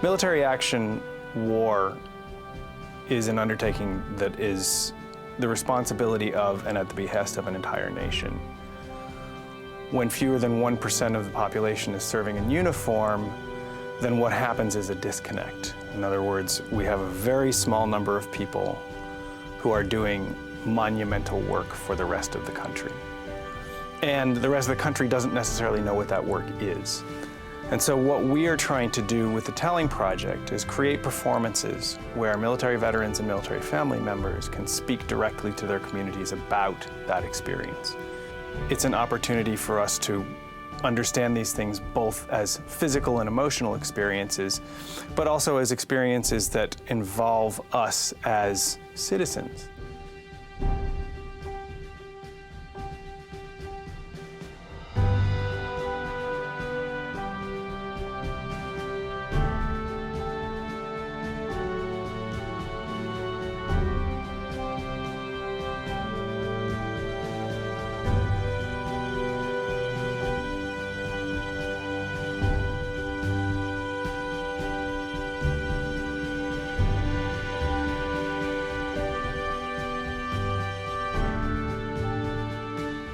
Military action war is an undertaking that is the responsibility of and at the behest of an entire nation. When fewer than 1% of the population is serving in uniform, then what happens is a disconnect. In other words, we have a very small number of people who are doing monumental work for the rest of the country. And the rest of the country doesn't necessarily know what that work is. And so what we are trying to do with the Telling Project is create performances where military veterans and military family members can speak directly to their communities about that experience. It's an opportunity for us to understand these things both as physical and emotional experiences, but also as experiences that involve us as citizens.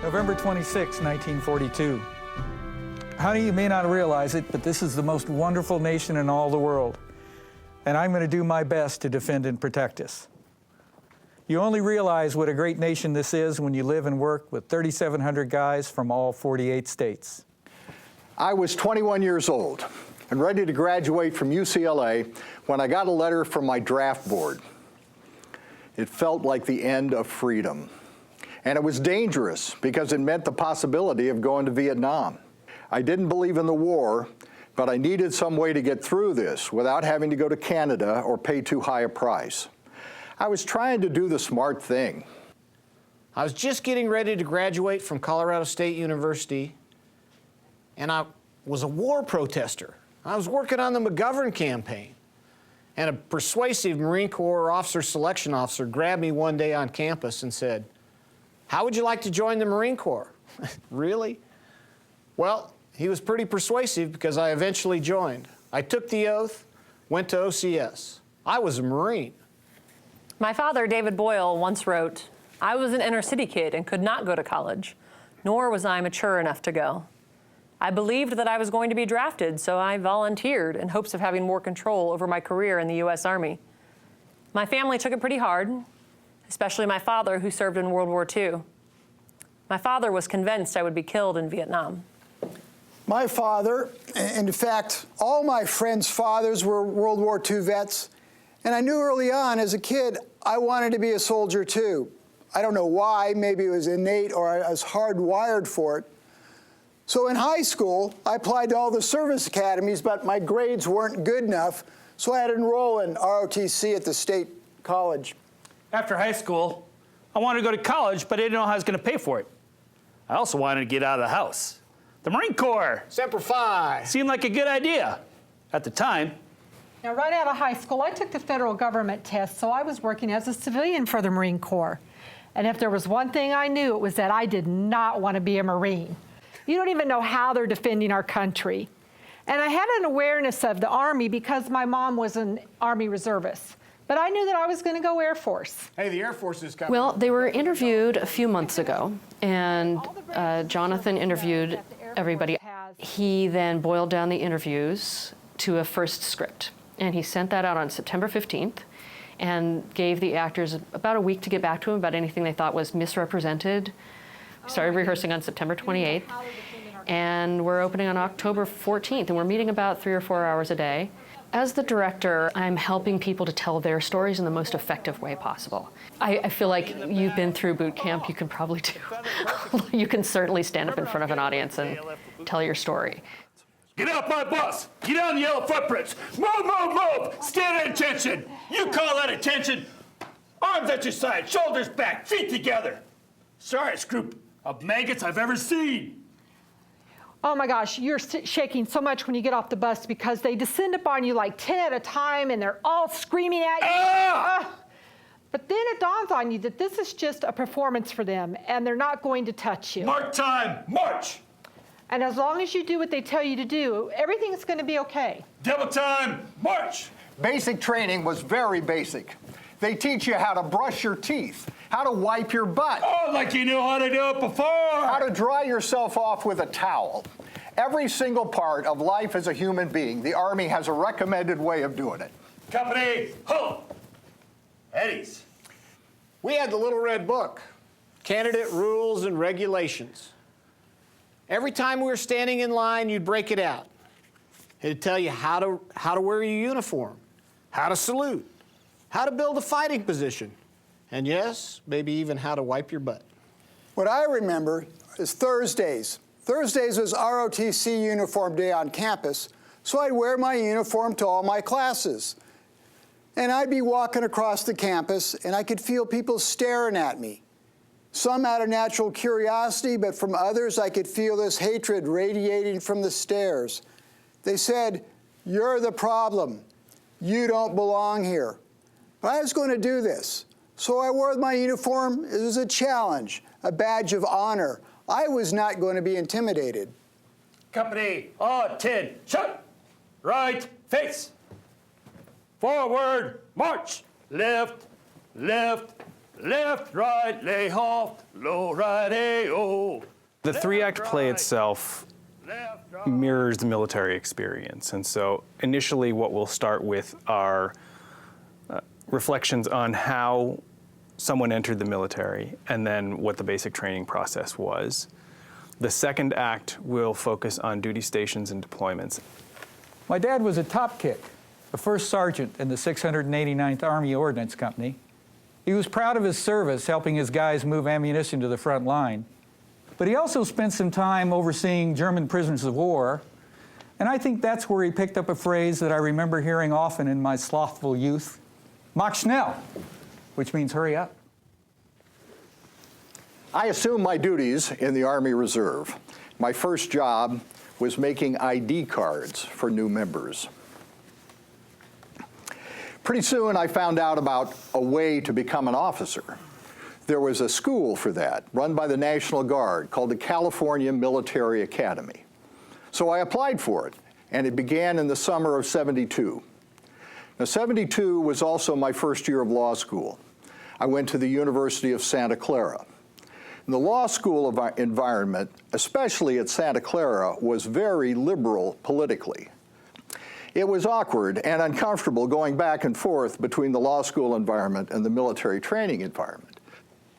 November 26, 1942. Honey, you may not realize it, but this is the most wonderful nation in all the world, and I'm going to do my best to defend and protect us. You only realize what a great nation this is when you live and work with 3,700 guys from all 48 states. I was 21 years old and ready to graduate from UCLA when I got a letter from my draft board. It felt like the end of freedom. And it was dangerous because it meant the possibility of going to Vietnam. I didn't believe in the war, but I needed some way to get through this without having to go to Canada or pay too high a price. I was trying to do the smart thing. I was just getting ready to graduate from Colorado State University, and I was a war protester. I was working on the McGovern campaign. And a persuasive Marine Corps officer selection officer grabbed me one day on campus and said, "How would you like to join the Marine Corps?" Really? Well, he was pretty persuasive because I eventually joined. I took the oath, went to OCS. I was a Marine. My father, David Boyle, once wrote, "I was an inner city kid and could not go to college, nor was I mature enough to go. I believed that I was going to be drafted, so I volunteered in hopes of having more control over my career in the U.S. Army. My family took it pretty hard, especially my father, who served in World War II. My father was convinced I would be killed in Vietnam." My father, and in fact, all my friends' fathers were World War II vets, and I knew early on as a kid I wanted to be a soldier too. I don't know why, maybe it was innate or I was hardwired for it. So in high school, I applied to all the service academies, but my grades weren't good enough, so I had to enroll in ROTC at the state college. After high school, I wanted to go to college, but I didn't know how I was going to pay for it. I also wanted to get out of the house. The Marine Corps Semper Fi. seemed like a good idea at the time. Now, right out of high school, I took the federal government test, so I was working as a civilian for the Marine Corps. And if there was one thing I knew, it was that I did not want to be a Marine. You don't even know how they're defending our country. And I had an awareness of the Army because my mom was an Army reservist. But I knew that I was going to go Air Force. Hey, the Air Force is coming. Well, they were interviewed a few months ago, and Jonathan interviewed everybody. He then boiled down the interviews to a first script, and he sent that out on September 15th and gave the actors about a week to get back to him about anything they thought was misrepresented. We started rehearsing on September 28th, and we're opening on October 14th, and we're meeting about 3 or 4 hours a day. As the director, I'm helping people to tell their stories in the most effective way possible. I feel like you've been through boot camp, you can probably do. You can certainly stand up in front of an audience and tell your story. Get off my bus! Get on the yellow footprints! Move, move, move! Stand at attention! You call that attention? Arms at your side, shoulders back, feet together. Sorriest group of maggots I've ever seen. Oh my gosh, you're shaking so much when you get off the bus because they descend upon you like 10 at a time and they're all screaming at you. Ah! But then it dawns on you that this is just a performance for them and they're not going to touch you. Mark time, march! And as long as you do what they tell you to do, everything's going to be okay. Double time, march! Basic training was very basic. They teach you how to brush your teeth, how to wipe your butt, Oh, like you knew how to do it before! how to dry yourself off with a towel. Every single part of life as a human being, the Army has a recommended way of doing it. Company, halt! Eddies. We had the little red book, Candidate Rules and Regulations. Every time we were standing in line, you'd break it out. It'd tell you how to wear your uniform, how to salute, how to build a fighting position, and yes, maybe even how to wipe your butt. What I remember is Thursdays. Thursdays was ROTC uniform day on campus, so I'd wear my uniform to all my classes. And I'd be walking across the campus, and I could feel people staring at me. Some out of natural curiosity, but from others I could feel this hatred radiating from the stares. They said, "You're the problem. You don't belong here." But I was going to do this. So I wore my uniform as a challenge, a badge of honor. I was not going to be intimidated. Company, attention! Right face! Forward, march! Left, left, left, right, lay off, low, right, A-O. The three-act play itself Left, right. mirrors the military experience. And so initially what we'll start with are reflections on how someone entered the military and then what the basic training process was. The second act will focus on duty stations and deployments. My dad was a top kick, a first sergeant in the 689th Army Ordnance Company. He was proud of his service, helping his guys move ammunition to the front line. But he also spent some time overseeing German prisoners of war, and I think that's where he picked up a phrase that I remember hearing often in my slothful youth, "Mach schnell," which means hurry up. I assumed my duties in the Army Reserve. My first job was making ID cards for new members. Pretty soon I found out about a way to become an officer. There was a school for that, run by the National Guard, called the California Military Academy. So I applied for it, and it began in the summer of '72. Now, '72 was also my first year of law school. I went to the University of Santa Clara. And the law school environment, especially at Santa Clara, was very liberal politically. It was awkward and uncomfortable going back and forth between the law school environment and the military training environment.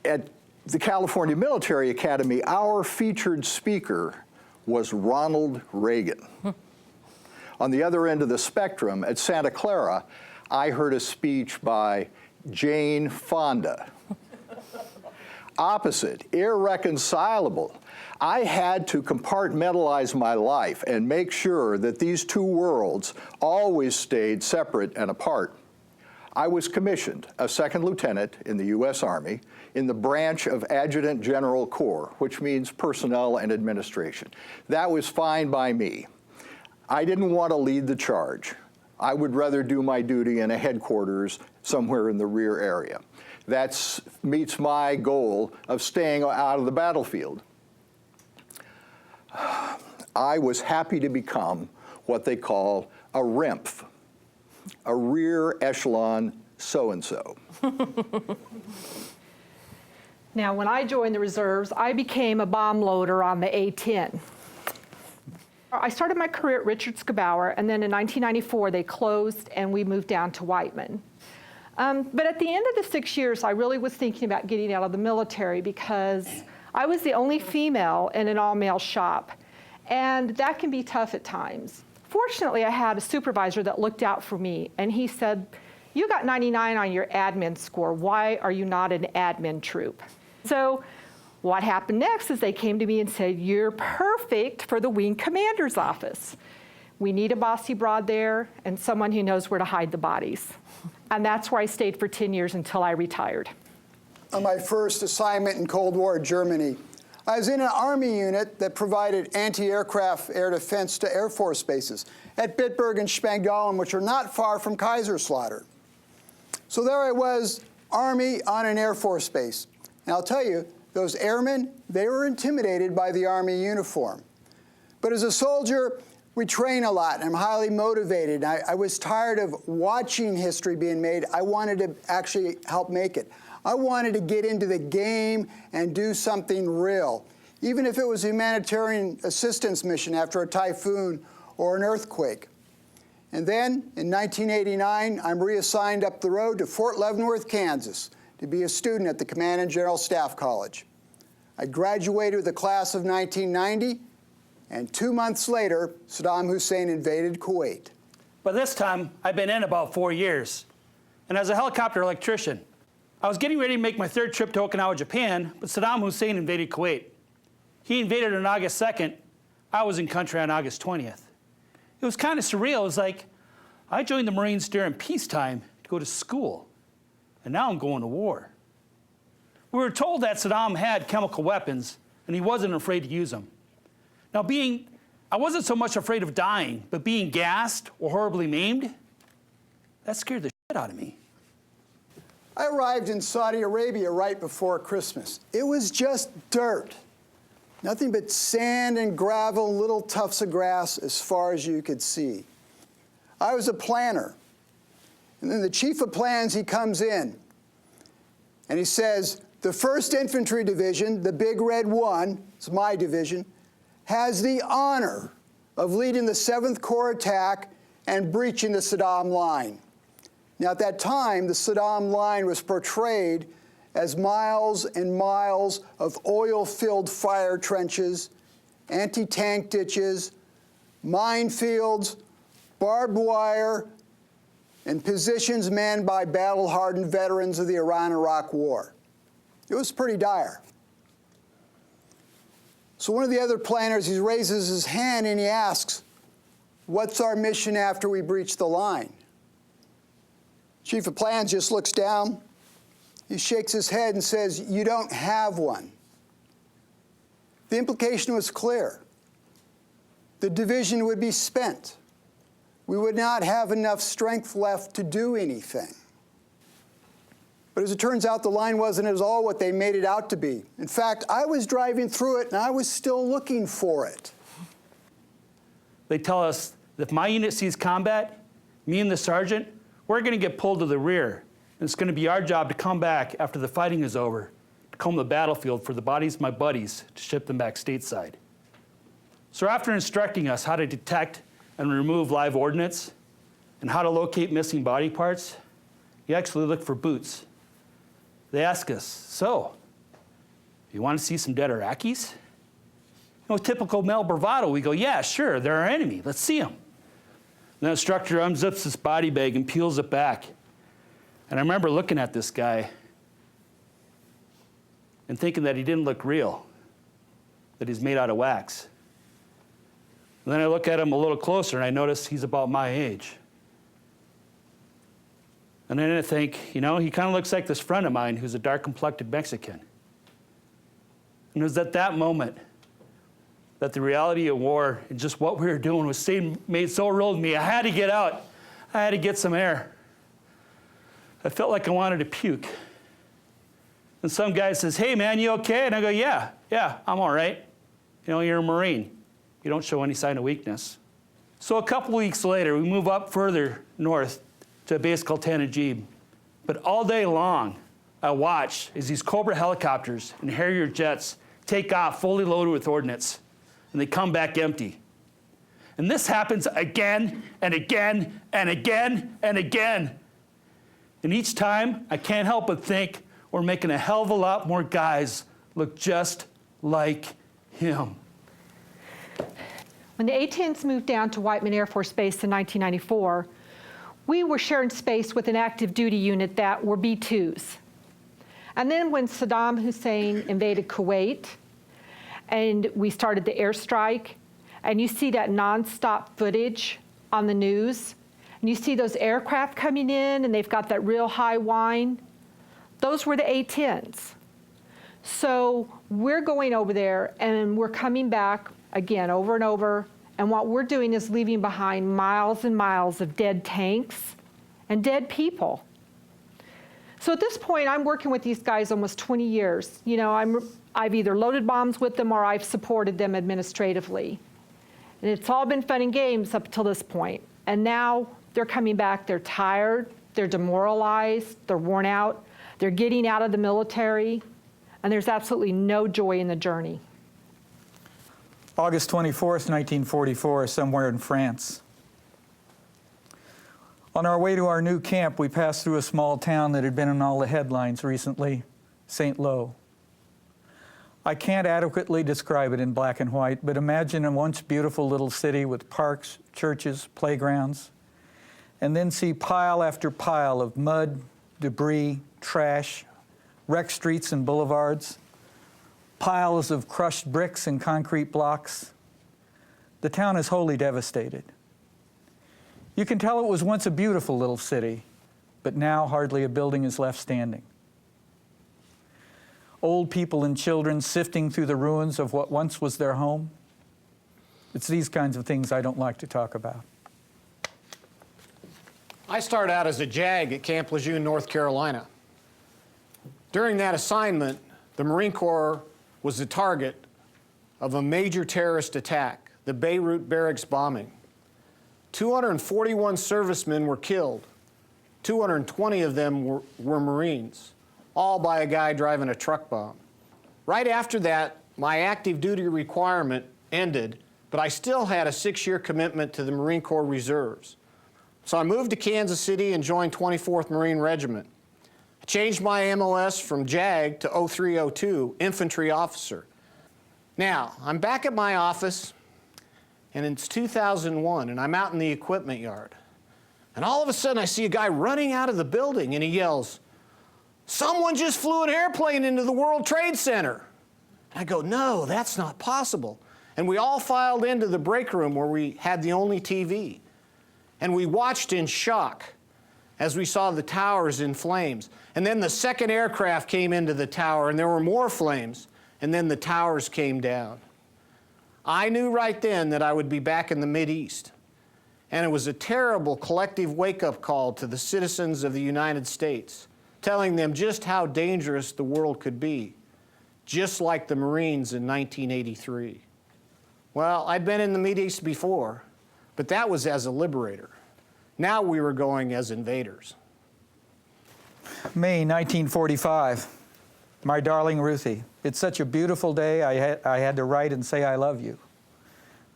At the California Military Academy, our featured speaker was Ronald Reagan. On the other end of the spectrum, at Santa Clara, I heard a speech by Jane Fonda. Opposite, irreconcilable. I had to compartmentalize my life and make sure that these two worlds always stayed separate and apart. I was commissioned a second lieutenant in the U.S. Army in the branch of Adjutant General Corps, which means personnel and administration. That was fine by me. I didn't want to lead the charge. I would rather do my duty in a headquarters somewhere in the rear area. That meets my goal of staying out of the battlefield. I was happy to become what they call a REMF, a rear echelon so-and-so. Now, when I joined the reserves, I became a bomb loader on the A-10. I started my career at Richard Scabauer, and then in 1994, they closed and we moved down to Whiteman. But at the end of the 6 years, I really was thinking about getting out of the military because I was the only female in an all-male shop, and that can be tough at times. Fortunately, I had a supervisor that looked out for me, and he said, "You got 99 on your admin score. Why are you not an admin troop?" So what happened next is they came to me and said, "You're perfect for the wing commander's office. We need a bossy broad there and someone who knows where to hide the bodies." And that's where I stayed for 10 years until I retired. On my first assignment in Cold War Germany, I was in an Army unit that provided anti-aircraft air defense to Air Force bases at Bitburg and Spangdahlem, which are not far from Kaiserslautern. So there I was, Army on an Air Force base. And I'll tell you, those airmen, they were intimidated by the Army uniform. But as a soldier, we train a lot, and I'm highly motivated. I was tired of watching history being made. I wanted to actually help make it. I wanted to get into the game and do something real, even if it was a humanitarian assistance mission after a typhoon or an earthquake. And then, in 1989, I'm reassigned up the road to Fort Leavenworth, Kansas, to be a student at the Command and General Staff College. I graduated with the class of 1990, and 2 months later, Saddam Hussein invaded Kuwait. By this time, I've been in about 4 years. And as a helicopter electrician, I was getting ready to make my third trip to Okinawa, Japan, but Saddam Hussein invaded Kuwait. He invaded on August 2nd. I was in country on August 20th. It was kind of surreal. It was like, I joined the Marines during peacetime to go to school, and now I'm going to war. We were told that Saddam had chemical weapons, and he wasn't afraid to use them. Now, I wasn't so much afraid of dying, but being gassed or horribly maimed, that scared the shit out of me. I arrived in Saudi Arabia right before Christmas. It was just dirt. Nothing but sand and gravel, little tufts of grass as far as you could see. I was a planner. And then the chief of plans, he comes in, and he says, the 1st Infantry Division, the Big Red 1, it's my division, has the honor of leading the 7th Corps attack and breaching the Saddam line. Now, at that time, the Saddam line was portrayed as miles and miles of oil-filled fire trenches, anti-tank ditches, minefields, barbed wire, and positions manned by battle-hardened veterans of the Iran-Iraq War. It was pretty dire. So one of the other planners, he raises his hand and he asks, what's our mission after we breach the line? Chief of Plans just looks down, he shakes his head and says, you don't have one. The implication was clear. The division would be spent. We would not have enough strength left to do anything. But as it turns out, the line wasn't at all what they made it out to be. In fact, I was driving through it, and I was still looking for it. They tell us that if my unit sees combat, me and the sergeant, we're going to get pulled to the rear. And it's going to be our job to come back after the fighting is over, to comb the battlefield for the bodies of my buddies to ship them back stateside. So after instructing us how to detect and remove live ordnance and how to locate missing body parts, you actually look for boots. They ask us, so, you want to see some dead Iraqis? You know, typical male bravado, we go, yeah, sure, they're our enemy, let's see them. And the instructor unzips this body bag and peels it back. And I remember looking at this guy and thinking that he didn't look real, that he's made out of wax. And then I look at him a little closer and I notice he's about my age. And then I think, you know, he kind of looks like this friend of mine who's a dark-complected Mexican. And it was at that moment that the reality of war and just what we were doing was made so real to me. I had to get out. I had to get some air. I felt like I wanted to puke. And some guy says, hey, man, you okay? And I go, yeah, I'm all right. You know, you're a Marine. You don't show any sign of weakness. So a couple weeks later, we move up further north to a base called Tanajib. But all day long, I watch as these Cobra helicopters and Harrier jets take off fully loaded with ordnance, and they come back empty. And this happens again and again and again and again. And each time, I can't help but think we're making a hell of a lot more guys look just like him. When the A-10s moved down to Whiteman Air Force Base in 1994, we were sharing space with an active duty unit that were B-2s. And then when Saddam Hussein invaded Kuwait, and we started the airstrike, and you see that nonstop footage on the news, and you see those aircraft coming in, and they've got that real high whine, those were the A-10s. So we're going over there, and we're coming back again over and over, and what we're doing is leaving behind miles and miles of dead tanks and dead people. So at this point, I'm working with these guys almost 20 years. You know, I've either loaded bombs with them or I've supported them administratively. And it's all been fun and games up till this point. And now they're coming back, they're tired, they're demoralized, they're worn out, they're getting out of the military, and there's absolutely no joy in the journey. August 24th, 1944, somewhere in France. On our way to our new camp, we passed through a small town that had been in all the headlines recently, St. Lo. I can't adequately describe it in black and white, but imagine a once beautiful little city with parks, churches, playgrounds, and then see pile after pile of mud, debris, trash, wrecked streets and boulevards, piles of crushed bricks and concrete blocks. The town is wholly devastated. You can tell it was once a beautiful little city, but now hardly a building is left standing. Old people and children sifting through the ruins of what once was their home. It's these kinds of things I don't like to talk about. I started out as a JAG at Camp Lejeune, North Carolina. During that assignment, the Marine Corps was the target of a major terrorist attack, the Beirut barracks bombing. 241 servicemen were killed. 220 of them were Marines, all by a guy driving a truck bomb. Right after that, my active duty requirement ended, but I still had a 6-year commitment to the Marine Corps Reserves. So I moved to Kansas City and joined 24th Marine Regiment. I changed my MOS from JAG to 0302, infantry officer. Now, I'm back at my office, and it's 2001, and I'm out in the equipment yard. And all of a sudden, I see a guy running out of the building, and he yells, "Someone just flew an airplane into the World Trade Center." And I go, "No, that's not possible." And we all filed into the break room where we had the only TV. And we watched in shock as we saw the towers in flames. And then the second aircraft came into the tower, and there were more flames. And then the towers came down. I knew right then that I would be back in the Mideast. And it was a terrible collective wake-up call to the citizens of the United States, telling them just how dangerous the world could be, just like the Marines in 1983. Well, I'd been in the Mideast before, but that was as a liberator. Now we were going as invaders. May 1945. My darling Ruthie, it's such a beautiful day, I had to write and say I love you.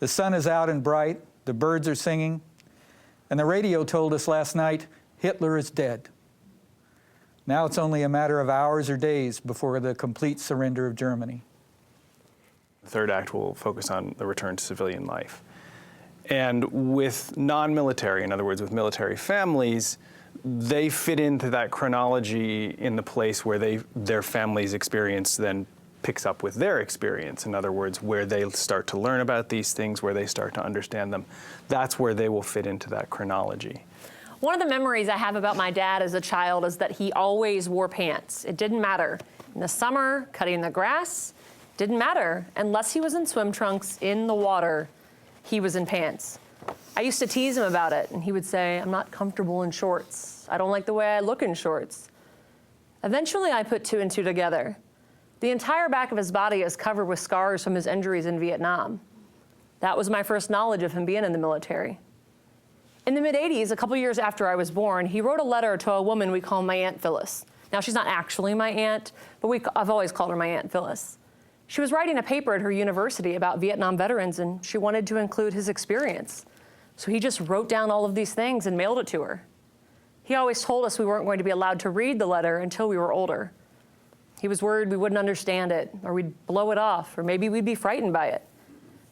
The sun is out and bright, the birds are singing, and the radio told us last night, Hitler is dead. Now it's only a matter of hours or days before the complete surrender of Germany. The third act will focus on the return to civilian life. And with non-military, in other words, with military families, they fit into that chronology in the place where their family's experience then picks up with their experience. In other words, where they start to learn about these things, where they start to understand them. That's where they will fit into that chronology. One of the memories I have about my dad as a child is that he always wore pants. It didn't matter. In the summer, cutting the grass, didn't matter. Unless he was in swim trunks in the water, he was in pants. I used to tease him about it, and he would say, "I'm not comfortable in shorts. I don't like the way I look in shorts." Eventually, I put 2 and 2 together. The entire back of his body is covered with scars from his injuries in Vietnam. That was my first knowledge of him being in the military. In the mid-'80s, a couple years after I was born, he wrote a letter to a woman we call my Aunt Phyllis. Now, she's not actually my aunt, but I've always called her my Aunt Phyllis. She was writing a paper at her university about Vietnam veterans, and she wanted to include his experience. So he just wrote down all of these things and mailed it to her. He always told us we weren't going to be allowed to read the letter until we were older. He was worried we wouldn't understand it, or we'd blow it off, or maybe we'd be frightened by it.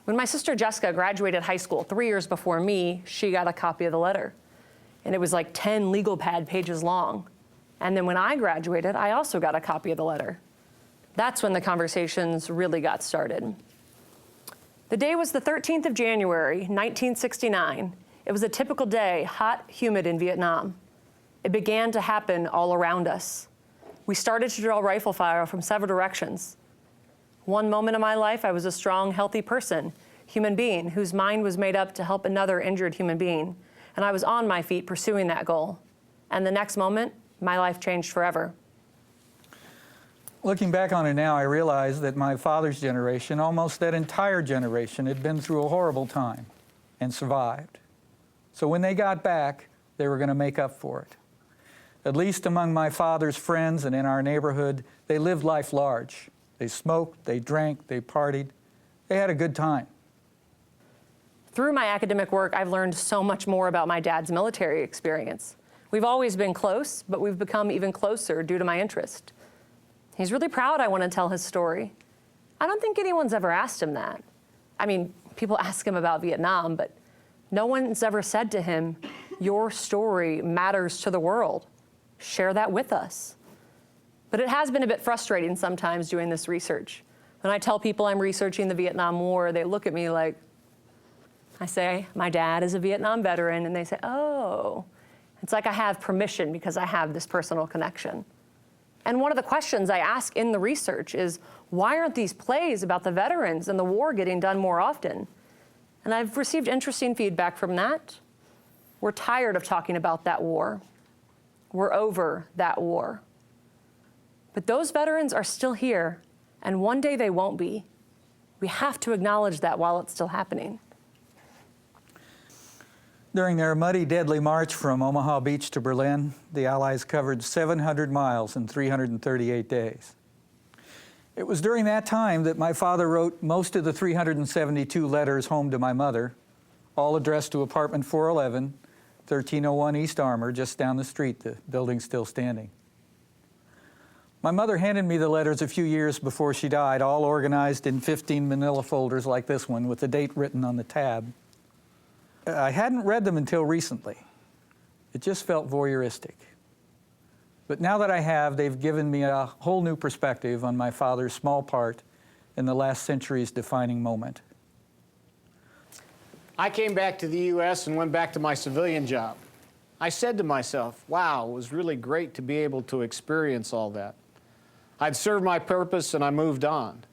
When my sister Jessica graduated high school 3 years before me, she got a copy of the letter. And it was like 10 legal pad pages long. And then when I graduated, I also got a copy of the letter. That's when the conversations really got started. The day was the 13th of January, 1969. It was a typical day, hot, humid in Vietnam. It began to happen all around us. We started to draw rifle fire from several directions. One moment of my life, I was a strong, healthy person, human being, whose mind was made up to help another injured human being. And I was on my feet pursuing that goal. And the next moment, my life changed forever. Looking back on it now, I realize that my father's generation, almost that entire generation, had been through a horrible time and survived. So when they got back, they were going to make up for it. At least among my father's friends and in our neighborhood, they lived life large. They smoked, they drank, they partied. They had a good time. Through my academic work, I've learned so much more about my dad's military experience. We've always been close, but we've become even closer due to my interest. He's really proud I want to tell his story. I don't think anyone's ever asked him that. I mean, people ask him about Vietnam, but no one's ever said to him, your story matters to the world. Share that with us. But it has been a bit frustrating sometimes doing this research. When I tell people I'm researching the Vietnam War, they look at me like, I say, my dad is a Vietnam veteran, and they say, oh. It's like I have permission because I have this personal connection. And one of the questions I ask in the research is, why aren't these plays about the veterans and the war getting done more often? And I've received interesting feedback from that. We're tired of talking about that war. We're over that war. But those veterans are still here, and one day they won't be. We have to acknowledge that while it's still happening. During their muddy, deadly march from Omaha Beach to Berlin, the Allies covered 700 miles in 338 days. It was during that time that my father wrote most of the 372 letters home to my mother, all addressed to apartment 411, 1301 East Armour, just down the street, the building's still standing. My mother handed me the letters a few years before she died, all organized in 15 manila folders like this one with the date written on the tab. I hadn't read them until recently. It just felt voyeuristic. But now that I have, they've given me a whole new perspective on my father's small part in the last century's defining moment. I came back to the U.S. and went back to my civilian job. I said to myself, wow, it was really great to be able to experience all that. I'd served my purpose and I moved on.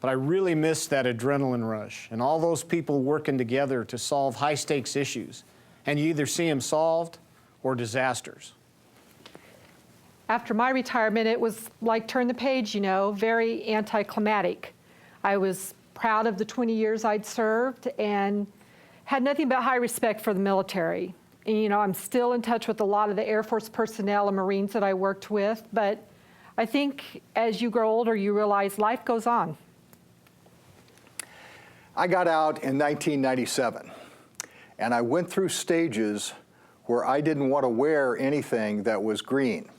But I really missed that adrenaline rush and all those people working together to solve high-stakes issues. And you either see them solved or disasters. After my retirement, it was like turn the page, you know, very anticlimactic. I was proud of the 20 years I'd served and had nothing but high respect for the military. And, you know, I'm still in touch with a lot of the Air Force personnel and Marines that I worked with, but I think as you grow older, you realize life goes on. I got out in 1997, and I went through stages where I didn't want to wear anything that was green.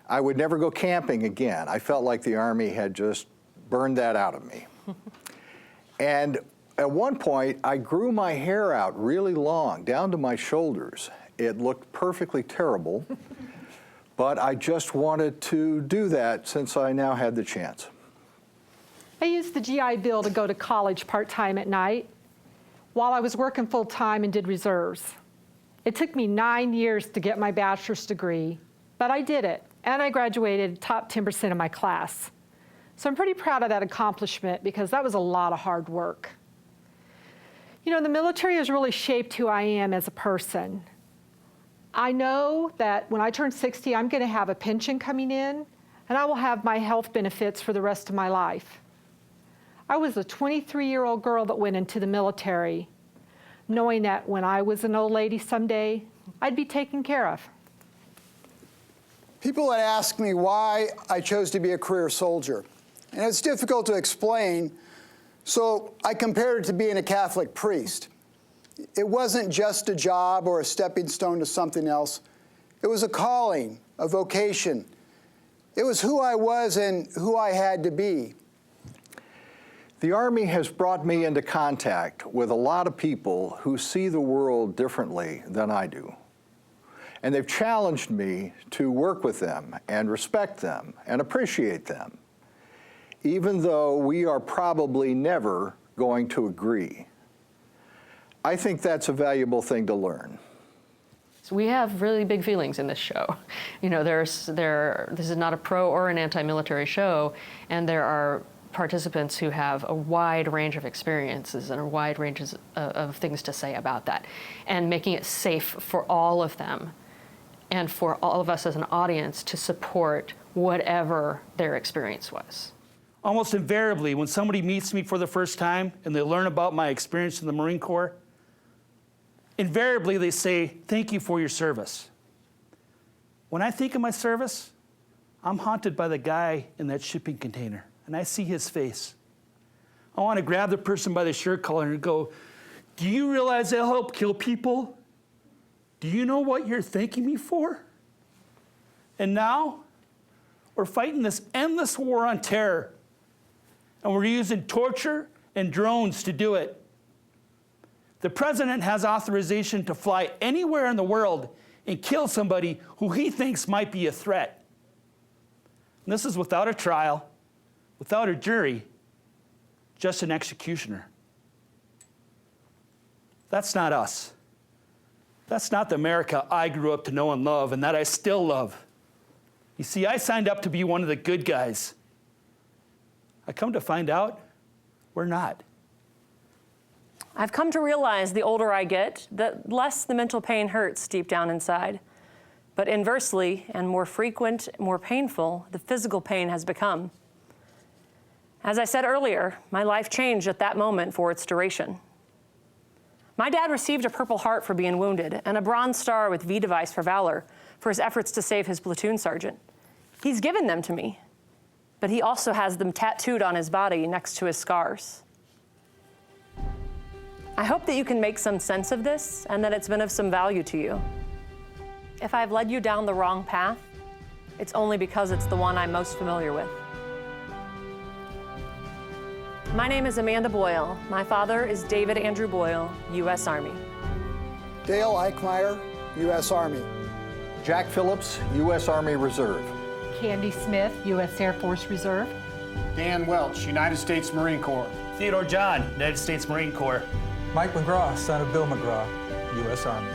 I would never go camping again. I felt like the Army had just burned that out of me. And at one point, I grew my hair out really long, down to my shoulders. It looked perfectly terrible, but I just wanted to do that since I now had the chance. I used the GI Bill to go to college part-time at night while I was working full-time and did reserves. It took me 9 years to get my bachelor's degree, but I did it, and I graduated top 10% of my class. So I'm pretty proud of that accomplishment because that was a lot of hard work. You know, the military has really shaped who I am as a person. I know that when I turn 60, I'm going to have a pension coming in, and I will have my health benefits for the rest of my life. I was a 23-year-old girl that went into the military, knowing that when I was an old lady someday, I'd be taken care of. People had asked me why I chose to be a career soldier, and it's difficult to explain, so I compared it to being a Catholic priest. It wasn't just a job or a stepping stone to something else. It was a calling, a vocation. It was who I was and who I had to be. The Army has brought me into contact with a lot of people who see the world differently than I do. And they've challenged me to work with them and respect them and appreciate them, even though we are probably never going to agree. I think that's a valuable thing to learn. So we have really big feelings in this show. You know, this is not a pro or an anti-military show, and there are participants who have a wide range of experiences and a wide range of things to say about that, and making it safe for all of them and for all of us as an audience to support whatever their experience was. Almost invariably, when somebody meets me for the first time and they learn about my experience in the Marine Corps, invariably they say, "Thank you for your service." When I think of my service, I'm haunted by the guy in that shipping container, and I see his face. I want to grab the person by the shirt collar and go, "Do you realize they'll help kill people? Do you know what you're thanking me for?" And now, we're fighting this endless war on terror, and we're using torture and drones to do it. The president has authorization to fly anywhere in the world and kill somebody who he thinks might be a threat. And this is without a trial, without a jury, just an executioner. That's not us. That's not the America I grew up to know and love, and that I still love. You see, I signed up to be one of the good guys. I come to find out we're not. I've come to realize the older I get, the less the mental pain hurts deep down inside. But inversely, and more frequent, more painful, the physical pain has become. As I said earlier, my life changed at that moment for its duration. My dad received a Purple Heart for being wounded and a Bronze Star with V device for valor for his efforts to save his platoon sergeant. He's given them to me, but he also has them tattooed on his body next to his scars. I hope that you can make some sense of this and that it's been of some value to you. If I've led you down the wrong path, it's only because it's the one I'm most familiar with. My name is Amanda Boyle. My father is David Andrew Boyle, U.S. Army. Dale Eichmeyer, U.S. Army. Jack Phillips, U.S. Army Reserve. Candy Smith, U.S. Air Force Reserve. Dan Welch, United States Marine Corps. Theodore John, United States Marine Corps. Mike McGraw, son of Bill McGraw, U.S. Army.